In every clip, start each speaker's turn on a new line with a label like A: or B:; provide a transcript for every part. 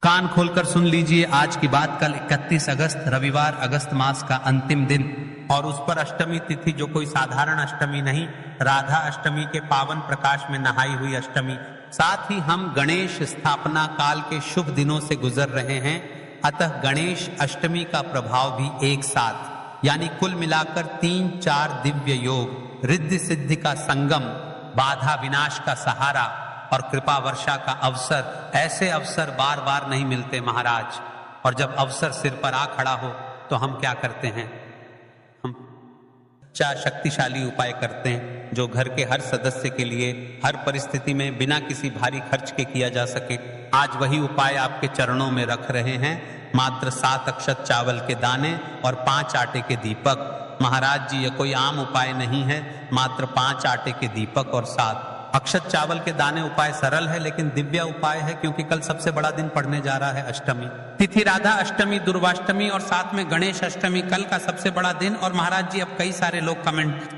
A: कान खोलकर सुन लीजिए आज की बात। कल 31 अगस्त रविवार अगस्त मास का अंतिम दिन और उस पर अष्टमी तिथि, जो कोई साधारण अष्टमी नहीं, राधा अष्टमी के पावन प्रकाश में नहाई हुई अष्टमी। साथ ही हम गणेश स्थापना काल के शुभ दिनों से गुजर रहे हैं, अतः गणेश अष्टमी का प्रभाव भी एक साथ, यानी कुल मिलाकर 3-4 दिव्य योग, रिद्धि सिद्धि का संगम, बाधा विनाश का सहारा और कृपा वर्षा का अवसर। ऐसे अवसर बार बार नहीं मिलते महाराज। और जब अवसर सिर पर आ खड़ा हो तो हम क्या करते हैं? हम अच्छा शक्तिशाली उपाय करते हैं जो घर के हर सदस्य के लिए हर परिस्थिति में बिना किसी भारी खर्च के किया जा सके। आज वही उपाय आपके चरणों में रख रहे हैं। मात्र 7 अक्षत चावल के दाने और 5 आटे के दीपक। महाराज जी, ये कोई आम उपाय नहीं है। मात्र 5 आटे के दीपक और 7 अक्षत चावल के दाने। उपाय सरल है लेकिन दिव्य उपाय है, क्योंकि कल सबसे बड़ा दिन पड़ने जा रहा है अष्टमी तिथि, राधा अष्टमी, दुर्वाष्टमी और साथ में गणेश अष्टमी। कल का सबसे बड़ा दिन। और महाराज जी, अब कई सारे लोग कमेंट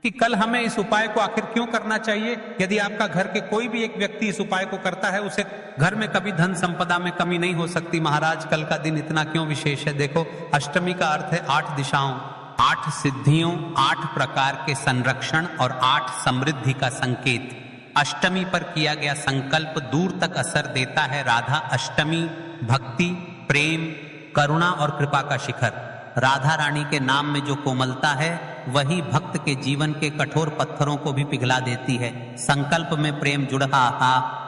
A: कि कल हमें इस उपाय को आखिर क्यों करना चाहिए? यदि आपका घर के कोई भी एक व्यक्ति इस उपाय को करता है, उसे घर में कभी धन संपदा में कमी नहीं हो सकती। महाराज, कल का दिन इतना क्यों विशेष है? देखो, अष्टमी का अर्थ है 8 दिशाओं, 8 सिद्धियों, 8 प्रकार के संरक्षण और 8 समृद्धि का संकेत। अष्टमी पर किया गया संकल्प दूर तक असर देता है। राधा अष्टमी भक्ति, प्रेम, करुणा और कृपा का शिखर। राधा रानी के नाम में जो कोमलता है वही भक्त के जीवन के कठोर पत्थरों को भी पिघला देती है। संकल्प में प्रेम जुड़ रहा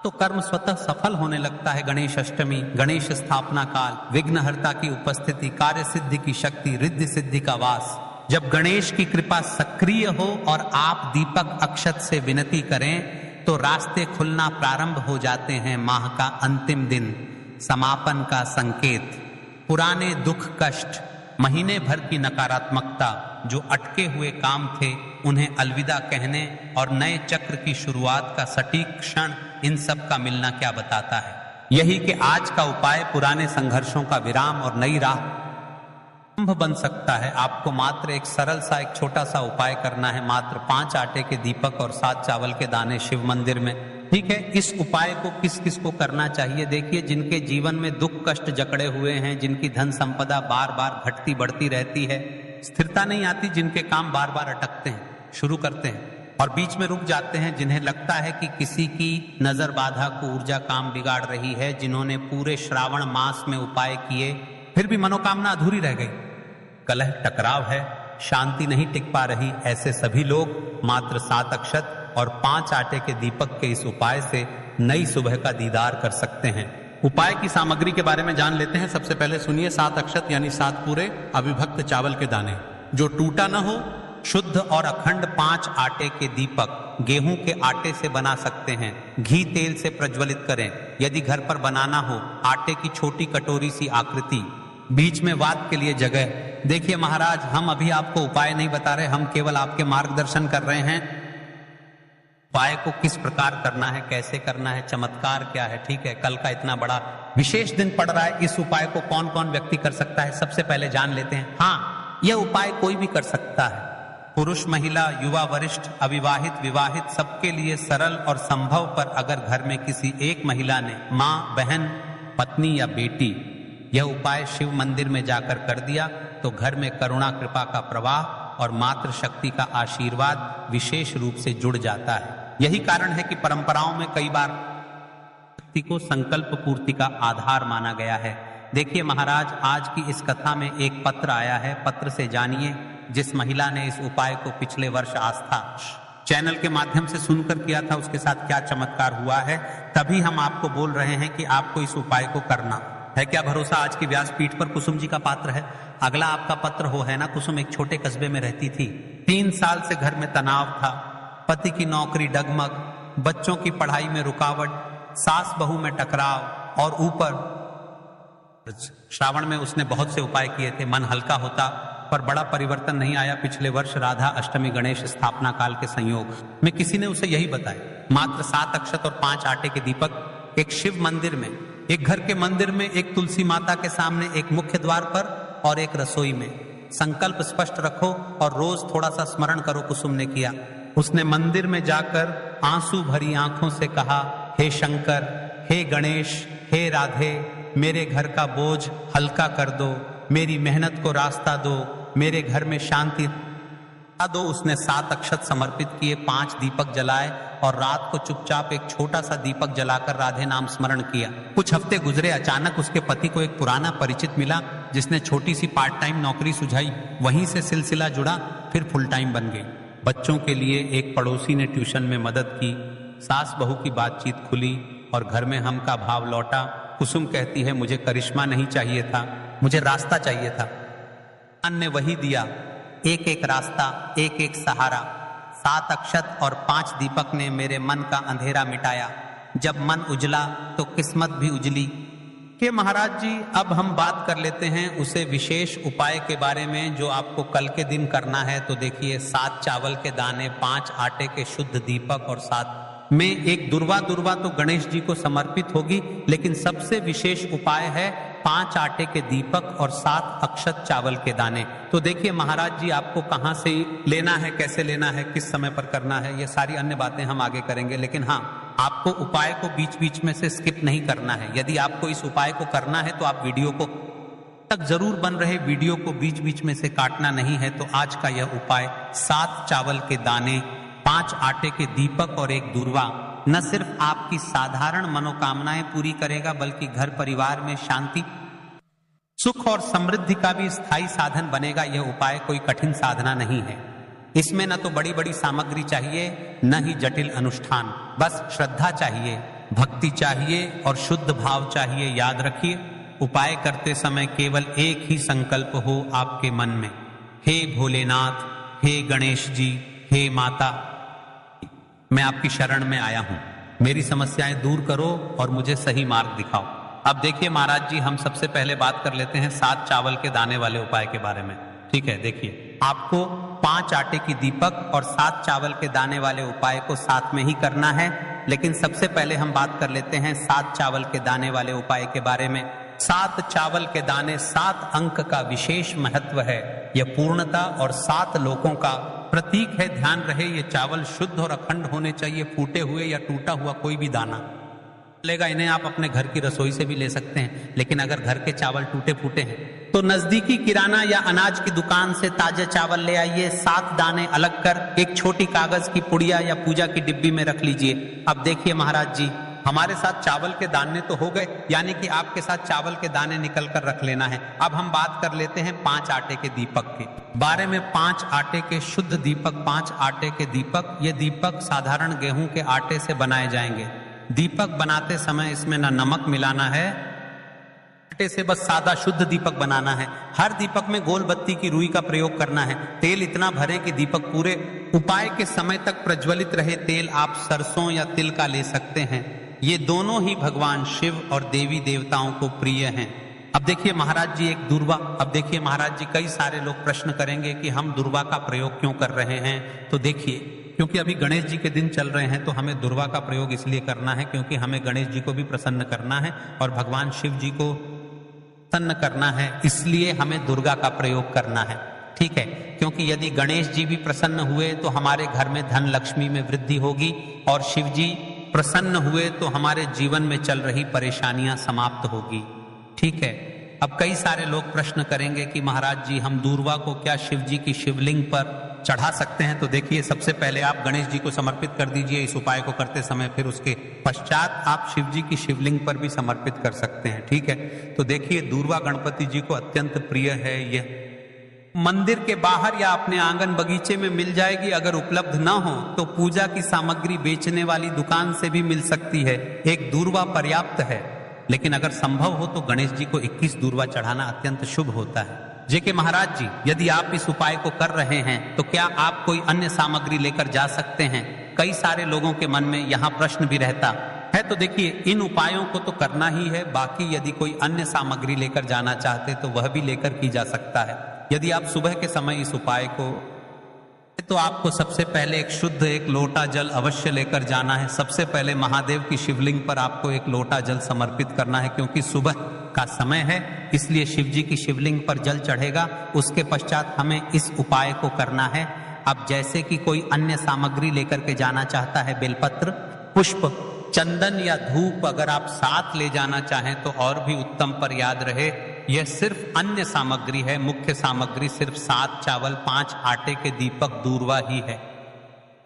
A: तो कर्म स्वतः सफल होने लगता है। गणेश अष्टमी, गणेश स्थापना काल, विघ्नहर्ता की उपस्थिति, कार्य सिद्धि की शक्ति, रिद्धि सिद्धि का वास। जब गणेश की कृपा सक्रिय हो और आप दीपक अक्षत से विनती करें तो रास्ते खुलना प्रारंभ हो जाते हैं। माह का अंतिम दिन, समापन का संकेत। पुराने दुख कष्ट, महीने भर की नकारात्मकता, जो अटके हुए काम थे, उन्हें अलविदा कहने और नए चक्र की शुरुआत का सटीक क्षण, इन सब का मिलना क्या बताता है? यही कि आज का उपाय पुराने संघर्षों का विराम और नई राह बन सकता है। आपको मात्र एक सरल सा, एक छोटा सा उपाय करना है। मात्र 5 आटे के दीपक और 7 चावल के दाने शिव मंदिर में। ठीक है, इस उपाय को किस किस को करना चाहिए? देखिए, जिनके जीवन में दुख कष्ट जकड़े हुए हैं, जिनकी धन संपदा बार बार घटती बढ़ती रहती है, स्थिरता नहीं आती, जिनके काम बार बार अटकते हैं, शुरू करते हैं और बीच में रुक जाते हैं, जिन्हें लगता है कि किसी की नजर बाधा को ऊर्जा काम बिगाड़ रही है, जिन्होंने पूरे श्रावण मास में उपाय किए फिर भी मनोकामना अधूरी रह गई, कलह टकराव है, शांति नहीं टिक पा रही, ऐसे सभी लोग मात्र 7 अक्षत और 5 आटे के दीपक के इस उपाय से नई सुबह का दीदार कर सकते हैं। उपाय की सामग्री के बारे में जान लेते हैं। सबसे पहले सुनिए, 7 अक्षत यानी 7 पूरे अविभक्त चावल के दाने, जो टूटा न हो, शुद्ध और अखंड 5 आटे के दीपक गेहूं के आटे से बना सकते हैं। घी तेल से प्रज्वलित करें। यदि घर पर बनाना हो, आटे की छोटी कटोरी सी आकृति, बीच में वात के लिए जगह। देखिए महाराज, हम अभी आपको उपाय नहीं बता रहे, हम केवल आपके मार्गदर्शन कर रहे हैं। उपाय को किस प्रकार करना है, कैसे करना है, चमत्कार क्या है। ठीक है, कल का इतना बड़ा विशेष दिन पड़ रहा है, इस उपाय को कौन कौन व्यक्ति कर सकता है, सबसे पहले जान लेते हैं। हाँ, यह उपाय कोई भी कर सकता है, पुरुष, महिला, युवा, वरिष्ठ, अविवाहित, विवाहित, सबके लिए सरल और संभव। पर अगर घर में किसी एक महिला ने, माँ, बहन, पत्नी या बेटी, यह उपाय शिव मंदिर में जाकर कर दिया तो घर में करुणा कृपा का प्रवाह और मातृ शक्ति का आशीर्वाद विशेष रूप से जुड़ जाता है। यही कारण है कि परंपराओं में कई बार शक्ति को संकल्प पूर्ति का आधार माना गया है। देखिए महाराज, आज की इस कथा में एक पत्र आया है। पत्र से जानिए जिस महिला ने इस उपाय को पिछले वर्ष आस्था चैनल के माध्यम से सुनकर किया था, उसके साथ क्या चमत्कार हुआ है। तभी हम आपको बोल रहे हैं कि आपको इस उपाय को करना है। क्या भरोसा आज की व्यासपीठ पर कुसुम जी का पात्र है? अगला आपका पत्र हो, है ना। कुसुम एक छोटे कस्बे में रहती थी। 3 साल से घर में तनाव था, पति की नौकरी डगमग, बच्चों की पढ़ाई में रुकावट, सास बहू में टकराव और ऊपर श्रावण में उसने बहुत से उपाय किए थे, मन हल्का होता, पर बड़ा परिवर्तन नहीं आया। पिछले वर्ष राधा अष्टमी गणेश स्थापना काल के संयोग में किसी ने उसे यही बताया। मात्र 7 अक्षत और 5 आटे के दीपक, एक शिव मंदिर में, एक घर के मंदिर में, एक तुलसी माता के सामने, एक मुख्य द्वार पर और एक रसोई में। संकल्प स्पष्ट रखो और रोज थोड़ा सा स्मरण करो। कुसुम ने किया। उसने मंदिर में जाकर आंसू भरी आंखों से कहा, हे शंकर, हे गणेश, हे राधे मेरे घर का बोझ हल्का कर दो, मेरी मेहनत को रास्ता दो, मेरे घर में शांति दो। उसने 7 अक्षत समर्पित किए, 5 दीपक जलाए और रात को चुपचाप एक छोटा सा दीपक जलाकर राधे नाम स्मरण किया। कुछ हफ्ते गुजरे, अचानक उसके पति को एक पुराना परिचित मिला जिसने छोटी सी पार्ट टाइम नौकरी सुझाई। वहीं से सिलसिला जुड़ा, फिर फुल टाइम बन गई। बच्चों के लिए एक पड़ोसी ने ट्यूशन में मदद की, सास बहू की बातचीत खुली और घर में हम का भाव लौटा। कुसुम कहती है मुझे करिश्मा नहीं चाहिए था, मुझे रास्ता चाहिए था। भगवान ने वही दिया, एक एक रास्ता, एक एक सहारा। 7 अक्षत और 5 दीपक ने मेरे मन का अंधेरा मिटाया। जब मन उजला तो किस्मत भी उजली। कि महाराज जी अब हम बात कर लेते हैं उसे विशेष उपाय के बारे में जो आपको कल के दिन करना है। तो देखिए 7 चावल के दाने, 5 आटे के शुद्ध दीपक और 7 में एक दुर्वा तो गणेश जी को समर्पित होगी, लेकिन सबसे विशेष उपाय है 5 आटे के दीपक और 7 अक्षत चावल के दाने। तो देखिए महाराज जी आपको कहां से लेना है, कैसे लेना है, किस समय पर करना है, ये सारी अन्य बातें हम आगे करेंगे। लेकिन हाँ, आपको उपाय को बीच बीच में से स्किप नहीं करना है। यदि आपको इस उपाय को करना है तो आप वीडियो को तक जरूर बन रहे, वीडियो को बीच बीच में से काटना नहीं है। तो आज का यह उपाय 7 चावल के दाने, 5 आटे के दीपक और एक दूर्वा न सिर्फ आपकी साधारण मनोकामनाएं पूरी करेगा, बल्कि घर परिवार में शांति, सुख और समृद्धि का भी स्थायी साधन बनेगा। यह उपाय कोई कठिन साधना नहीं है। इसमें न तो बड़ी बड़ी सामग्री चाहिए, न ही जटिल अनुष्ठान, बस श्रद्धा चाहिए, भक्ति चाहिए और शुद्ध भाव चाहिए। याद रखिए, उपाय करते समय केवल एक ही संकल्प हो आपके मन में, हे भोलेनाथ, हे गणेश जी, हे माता, मैं आपकी शरण में आया हूं, मेरी समस्याएं दूर करो और मुझे सही मार्ग दिखाओ। अब देखिए महाराज जी, हम सबसे पहले बात कर लेते हैं 7 चावल के दाने वाले उपाय के बारे में। ठीक है, देखिए आपको 5 आटे की दीपक और 7 चावल के दाने वाले उपाय को साथ में ही करना है। लेकिन सबसे पहले हम बात कर लेते हैं 7 चावल के दाने वाले उपाय के बारे में। 7 चावल के दाने 7 अंक का विशेष महत्व है। यह पूर्णता और 7 लोकों का प्रतीक है। ध्यान रहे, ये चावल शुद्ध और अखंड होने चाहिए, फूटे हुए या टूटा हुआ कोई भी दाना लेगा। इन्हें आप अपने घर की रसोई से भी ले सकते हैं, लेकिन अगर घर के चावल टूटे फूटे हैं तो नजदीकी किराना या अनाज की दुकान से ताजे चावल ले आइए। 7 दाने अलग कर एक छोटी कागज की पुड़िया या पूजा की डिब्बी में रख लीजिए। अब देखिए महाराज जी, हमारे साथ चावल के दाने तो हो गए, यानी कि आपके साथ चावल के दाने निकल कर रख लेना है। अब हम बात कर लेते हैं 5 आटे के दीपक के बारे में। 5 आटे के शुद्ध दीपक, 5 आटे के दीपक, ये दीपक साधारण गेहूं के आटे से बनाए जाएंगे। दीपक बनाते समय इसमें ना नमक मिलाना है, आटे से बस सादा शुद्ध दीपक बनाना है। हर दीपक में गोल बत्ती की रुई का प्रयोग करना है। तेल इतना भरें कि दीपक पूरे उपाय के समय तक प्रज्वलित रहे। तेल आप सरसों या तिल का ले सकते हैं। ये दोनों ही भगवान शिव और देवी देवताओं को प्रिय हैं। अब देखिए महाराज जी, एक दूर्वा। अब देखिए महाराज जी, कई सारे लोग प्रश्न करेंगे कि हम दूर्वा का प्रयोग क्यों कर रहे हैं। तो देखिए, क्योंकि अभी गणेश जी के दिन चल रहे हैं, तो हमें दूर्वा का प्रयोग इसलिए करना है क्योंकि हमें गणेश जी को भी प्रसन्न करना है और भगवान शिव जी को प्रसन्न करना है, इसलिए हमें दुर्गा का प्रयोग करना है। ठीक है, क्योंकि यदि गणेश जी भी प्रसन्न हुए तो हमारे घर में धन लक्ष्मी में वृद्धि होगी और शिव जी प्रसन्न हुए तो हमारे जीवन में चल रही परेशानियां समाप्त होगी। ठीक है, अब कई सारे लोग प्रश्न करेंगे कि महाराज जी, हम दूर्वा को क्या शिव जी की शिवलिंग पर चढ़ा सकते हैं। तो देखिए, सबसे पहले आप गणेश जी को समर्पित कर दीजिए इस उपाय को करते समय, फिर उसके पश्चात आप शिव जी की शिवलिंग पर भी समर्पित कर सकते हैं। ठीक है, तो देखिए दूर्वा गणपति जी को अत्यंत प्रिय है। यह मंदिर के बाहर या अपने आंगन बगीचे में मिल जाएगी। अगर उपलब्ध ना हो तो पूजा की सामग्री बेचने वाली दुकान से भी मिल सकती है। एक दूर्वा पर्याप्त है, लेकिन अगर संभव हो तो गणेश जी को 21 दूर्वा चढ़ाना अत्यंत शुभ होता है। जेके महाराज जी, यदि आप इस उपाय को कर रहे हैं तो क्या आप कोई अन्य सामग्री लेकर जा सकते हैं? कई सारे लोगों के मन में यहाँ प्रश्न भी रहता है। तो देखिए, इन उपायों को तो करना ही है, बाकी यदि कोई अन्य सामग्री लेकर जाना चाहते तो वह भी लेकर की जा सकता है। यदि आप सुबह के समय इस उपाय को, तो आपको सबसे पहले एक लोटा जल अवश्य लेकर जाना है। सबसे पहले महादेव की शिवलिंग पर आपको एक लोटा जल समर्पित करना है, क्योंकि सुबह का समय है, इसलिए शिव जी की शिवलिंग पर जल चढ़ेगा। उसके पश्चात हमें इस उपाय को करना है। अब जैसे कि कोई अन्य सामग्री लेकर के जाना चाहता है, बेलपत्र, पुष्प, चंदन या धूप अगर आप साथ ले जाना चाहें तो और भी उत्तम, पर याद रहे यह सिर्फ अन्य सामग्री है, मुख्य सामग्री सिर्फ 7 चावल 5 आटे के दीपक दूरवा ही है।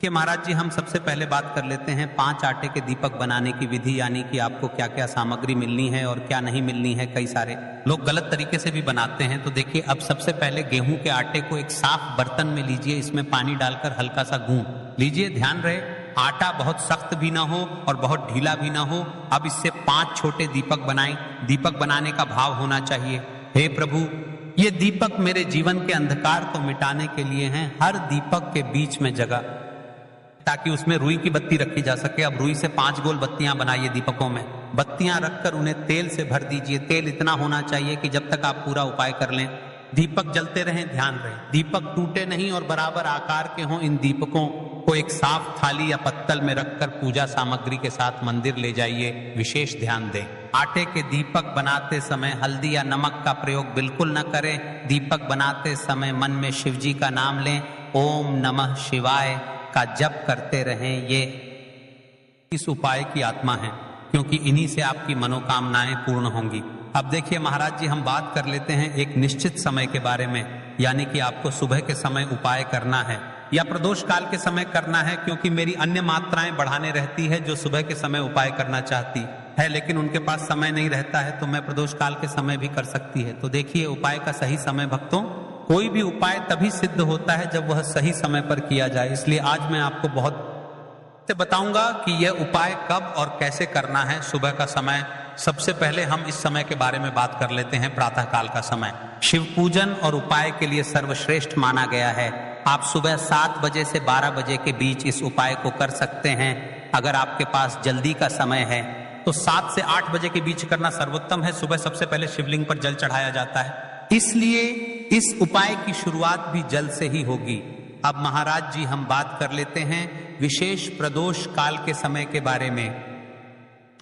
A: कि महाराज जी हम सबसे पहले बात कर लेते हैं 5 आटे के दीपक बनाने की विधि, यानी कि आपको क्या क्या सामग्री मिलनी है और क्या नहीं मिलनी है। कई सारे लोग गलत तरीके से भी बनाते हैं। तो देखिए, अब सबसे पहले गेहूं के आटे को एक साफ बर्तन में लीजिए, इसमें पानी डालकर हल्का सा गूंथ लीजिए। ध्यान रहे आटा बहुत सख्त भी ना हो और बहुत ढीला भी ना हो। अब इससे 5 छोटे दीपक बनाएं। दीपक बनाने का भाव होना चाहिए, हे प्रभु ये दीपक मेरे जीवन के अंधकार को मिटाने के लिए हैं। हर दीपक के बीच में जगह, ताकि उसमें रुई की बत्ती रखी जा सके। अब रुई से 5 गोल बत्तियां बनाइए दीपकों में। बत्तियां रखकर उन्हें तेल से भर दीजिए। तेल इतना होना चाहिए कि जब तक आप पूरा उपाय कर लें दीपक जलते रहें। ध्यान रहे दीपक टूटे नहीं और बराबर आकार के हों। इन दीपकों को एक साफ थाली या पत्तल में रखकर पूजा सामग्री के साथ मंदिर ले जाइए। विशेष ध्यान दें, आटे के दीपक बनाते समय हल्दी या नमक का प्रयोग बिल्कुल न करें। दीपक बनाते समय मन में शिव जी का नाम लें, ओम नमः शिवाय का जप करते रहें। ये इस उपाय की आत्मा है, क्योंकि इन्हीं से आपकी मनोकामनाएं पूर्ण होंगी। अब देखिए महाराज जी हम बात कर लेते हैं एक निश्चित समय के बारे में, यानी कि आपको सुबह के समय उपाय करना है या प्रदोष काल के समय करना है, क्योंकि मेरी अन्य मात्राएं बढ़ाने रहती है जो सुबह के समय उपाय करना चाहती है, लेकिन उनके पास समय नहीं रहता है, तो मैं प्रदोष काल के समय भी कर सकती है। तो देखिए उपाय का सही समय भक्तों, कोई भी उपाय तभी सिद्ध होता है जब वह सही समय पर किया जाए। इसलिए आज मैं आपको बहुत से बताऊंगा कि यह उपाय कब और कैसे करना है। सुबह का समय, सबसे पहले हम इस समय के बारे में बात कर लेते हैं। प्रातः काल का समय शिव पूजन और उपाय के लिए सर्वश्रेष्ठ माना गया है। आप सुबह 7 बजे से 12 बजे के बीच इस उपाय को कर सकते हैं। अगर आपके पास जल्दी का समय है तो 7 से 8 बजे के बीच करना सर्वोत्तम है। सुबह सबसे पहले शिवलिंग पर जल चढ़ाया जाता है, इसलिए इस उपाय की शुरुआत भी जल से ही होगी। अब महाराज जी हम बात कर लेते हैं विशेष प्रदोष काल के समय के बारे में।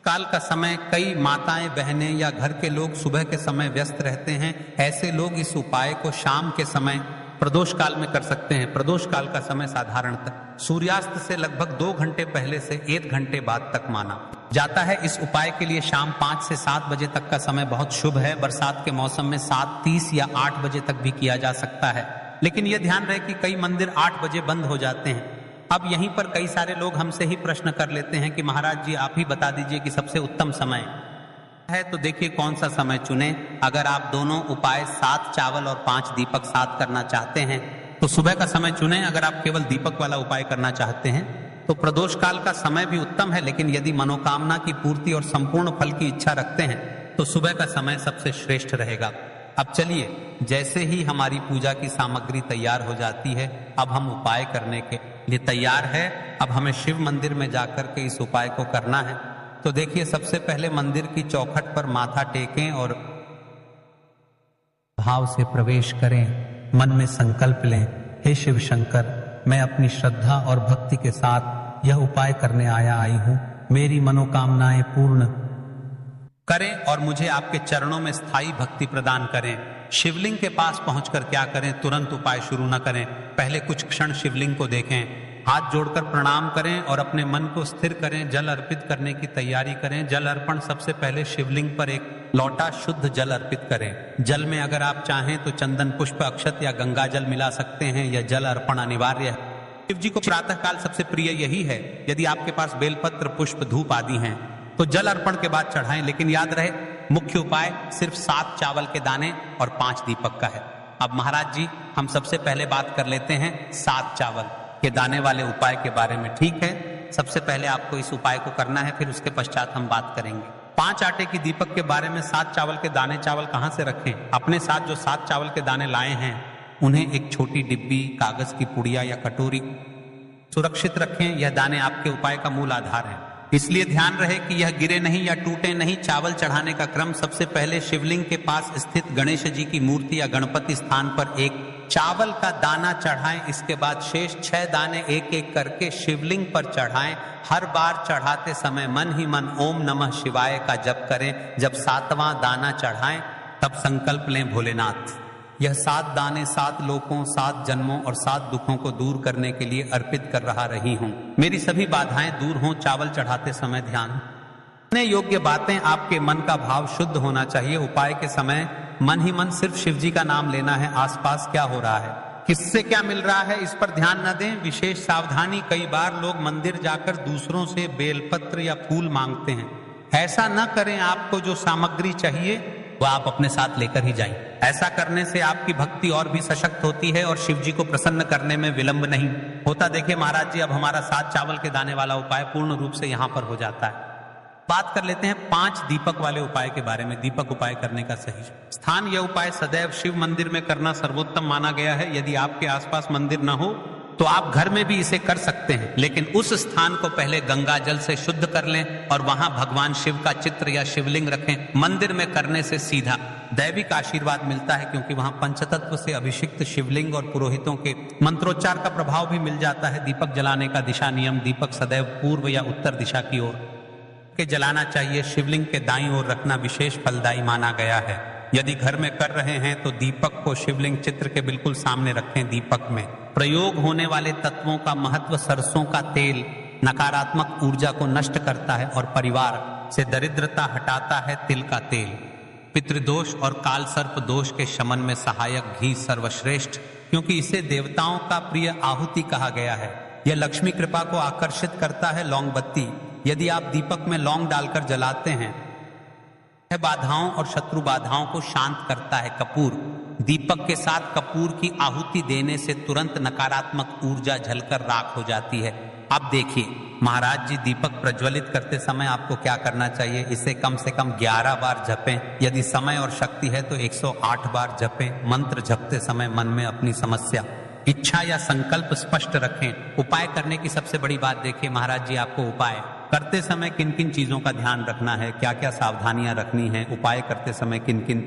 A: काल का समय कई माताएं बहनें या घर के लोग सुबह के समय व्यस्त रहते हैं। ऐसे लोग इस उपाय को शाम के समय प्रदोष काल में कर सकते हैं। प्रदोष काल का समय साधारणतः सूर्यास्त से लगभग 2 घंटे पहले से 1 घंटे बाद तक माना जाता है। इस उपाय के लिए शाम 5 से 7 बजे तक का समय बहुत शुभ है। बरसात के मौसम में 7:30 या 8 बजे तक भी किया जा सकता है, लेकिन यह ध्यान रहे कि कई मंदिर 8 बजे बंद हो जाते हैं। अब यहीं पर कई सारे लोग हमसे ही प्रश्न कर लेते हैं कि महाराज जी आप ही बता दीजिए कि सबसे उत्तम समय है। तो देखिए कौन सा समय चुने। अगर आप दोनों उपाय 7 चावल और 5 दीपक साथ करना चाहते हैं तो सुबह का समय चुने। अगर आप केवल दीपक वाला उपाय करना चाहते हैं तो प्रदोष काल का समय भी उत्तम है, लेकिन यदि मनोकामना की पूर्ति और संपूर्ण फल की इच्छा रखते हैं तो सुबह का समय सबसे श्रेष्ठ रहेगा। अब चलिए, जैसे ही हमारी पूजा की सामग्री तैयार हो जाती है, अब हम उपाय करने के लिए तैयार है। अब हमें शिव मंदिर में जाकर के इस उपाय को करना है। तो देखिए सबसे पहले मंदिर की चौखट पर माथा टेकें और भाव से प्रवेश करें। मन में संकल्प लें, हे शिव शंकर, मैं अपनी श्रद्धा और भक्ति के साथ यह उपाय करने आई हूं। मेरी मनोकामनाएं पूर्ण करें और मुझे आपके चरणों में स्थायी भक्ति प्रदान करें। शिवलिंग के पास पहुंचकर क्या करें, तुरंत उपाय शुरू न करें। पहले कुछ क्षण शिवलिंग को देखें, हाथ जोड़कर प्रणाम करें और अपने मन को स्थिर करें। जल अर्पित करने की तैयारी करें। जल अर्पण सबसे पहले शिवलिंग पर एक लोटा शुद्ध जल अर्पित करें। जल में अगर आप चाहें तो चंदन पुष्प अक्षत या गंगा जल मिला सकते हैं। यह जल अर्पण अनिवार्य है। शिव जी को प्रातः काल सबसे प्रिय यही है। यदि आपके पास बेलपत्र पुष्प धूप आदि हैं तो जल अर्पण के बाद चढ़ाएं, लेकिन याद रहे मुख्य उपाय सिर्फ 7 चावल के दाने और 5 दीपक का है। अब महाराज जी हम सबसे पहले बात कर लेते हैं 7 चावल के दाने वाले उपाय के बारे में। ठीक है, सबसे पहले आपको इस उपाय को करना है, फिर उसके पश्चात हम बात करेंगे। 5 आटे की दीपक के बारे में 7 चावल के दाने चावल कहां से रखें? अपने साथ जो 7 चावल के दाने लाए हैं उन्हें एक छोटी डिब्बी, कागज की पुड़िया या कटोरी सुरक्षित रखें। यह दाने आपके उपाय का मूल आधार है, इसलिए ध्यान रहे कि यह गिरे नहीं या टूटे नहीं। चावल चढ़ाने का क्रम, सबसे पहले शिवलिंग के पास स्थित गणेश जी की मूर्ति या गणपति स्थान पर एक चावल का दाना चढ़ाएं। इसके बाद शेष 6 दाने एक एक करके शिवलिंग पर चढ़ाएं। हर बार चढ़ाते समय मन ही मन ओम नमः शिवाय का जप करें। जब 7वां दाना चढ़ाएं तब संकल्प लें, भोलेनाथ यह 7 दाने 7 लोकों 7 जन्मों और 7 दुखों को दूर करने के लिए अर्पित कर रही हूं। मेरी सभी बाधाएं दूर हों। चावल चढ़ाते समय ध्यान। इतने योग्य बातें। आपके मन का भाव शुद्ध होना चाहिए। उपाय के समय मन ही मन सिर्फ शिव जी का नाम लेना है। आसपास क्या हो रहा है, किससे क्या मिल रहा है, इस पर ध्यान न दें। विशेष सावधानी, कई बार लोग मंदिर जाकर दूसरों से बेलपत्र या फूल मांगते हैं। ऐसा न करें। आपको जो सामग्री चाहिए वो आप अपने साथ लेकर ही जाएं। ऐसा करने से आपकी भक्ति और भी सशक्त होती है और शिव जी को प्रसन्न करने में विलंब नहीं होता। देखिए महाराज जी, अब हमारा 7 चावल के दाने वाला उपाय पूर्ण रूप से यहाँ पर हो जाता है। बात कर लेते हैं 5 दीपक वाले उपाय के बारे में। दीपक उपाय करने का सही स्थान। यह उपाय सदैव शिव मंदिर में करना सर्वोत्तम माना गया है। यदि आपके आसपास मंदिर न हो तो आप घर में भी इसे कर सकते हैं, लेकिन उस स्थान को पहले गंगा जल से शुद्ध कर लें और वहां भगवान शिव का चित्र या शिवलिंग रखें। मंदिर में करने से सीधा दैविक आशीर्वाद मिलता है, क्योंकि वहां पंचतत्व से अभिषिक्त शिवलिंग और पुरोहितों के मंत्रोच्चार का प्रभाव भी मिल जाता है। दीपक जलाने का दिशा नियम। दीपक सदैव पूर्व या उत्तर दिशा की ओर के जलाना चाहिए। शिवलिंग के दाईं ओर रखना विशेष फलदायी माना गया है। यदि घर में कर रहे हैं तो दीपक को शिवलिंग चित्र के बिल्कुल सामने रखें। दीपक में प्रयोग होने वाले तत्वों का महत्व। सरसों का तेल नकारात्मक ऊर्जा को नष्ट करता है और परिवार से दरिद्रता हटाता है। तिल का तेल पितृदोष और काल सर्प दोष के शमन में सहायक। घी सर्वश्रेष्ठ, क्योंकि इसे देवताओं का प्रिय आहुति कहा गया है। यह लक्ष्मी कृपा को आकर्षित करता है। लौंग बत्ती, यदि आप दीपक में लौंग डालकर जलाते हैं, यह बाधाओं और शत्रु बाधाओं को शांत करता है। कपूर, दीपक के साथ कपूर की आहुति देने से तुरंत नकारात्मक ऊर्जा जलकर राख हो जाती है। अब देखिए महाराज जी, दीपक प्रज्वलित करते समय आपको क्या करना चाहिए। इसे कम से कम 11 बार जपें। यदि समय और शक्ति है तो 108 बार जपें। मंत्र जपते समय मन में अपनी समस्या, इच्छा या संकल्प स्पष्ट रखें। उपाय करने की सबसे बड़ी बात देखिए महाराज जी, आपको उपाय करते समय किन किन चीजों का ध्यान रखना है, क्या क्या सावधानियां रखनी है, उपाय करते समय किन किन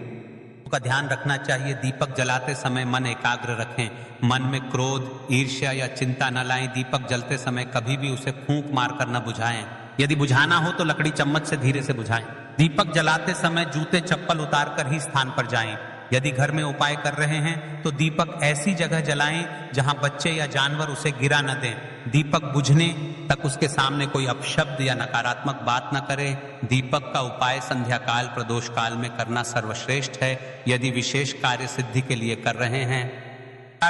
A: का ध्यान रखना चाहिए। दीपक जलाते समय मन एकाग्र रखें। मन में क्रोध, ईर्ष्या या चिंता न लाएं। दीपक जलते समय कभी भी उसे फूंक मारकर न बुझाएं। यदि बुझाना हो तो लकड़ी चम्मच से धीरे से बुझाएं। दीपक जलाते समय जूते चप्पल उतार कर ही स्थान पर जाएं। यदि घर में उपाय कर रहे हैं तो दीपक ऐसी जगह जलाएं जहां बच्चे या जानवर उसे गिरा न दें। दीपक बुझने तक उसके सामने कोई अपशब्द या नकारात्मक बात न करे। दीपक का उपाय संध्या काल प्रदोष काल में करना सर्वश्रेष्ठ है, यदि विशेष कार्य सिद्धि के लिए कर रहे हैं।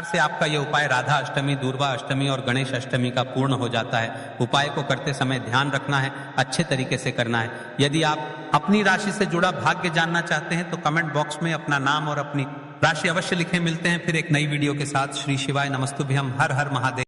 A: से आपका यह उपाय राधा अष्टमी, दुर्गा अष्टमी और गणेश अष्टमी का पूर्ण हो जाता है। उपाय को करते समय ध्यान रखना है, अच्छे तरीके से करना है। यदि आप अपनी राशि से जुड़ा भाग्य जानना चाहते हैं तो कमेंट बॉक्स में अपना नाम और अपनी राशि अवश्य लिखें। मिलते हैं फिर एक नई वीडियो के साथ। श्री शिवाय नमस्तुभ्यम। हर हर महादेव।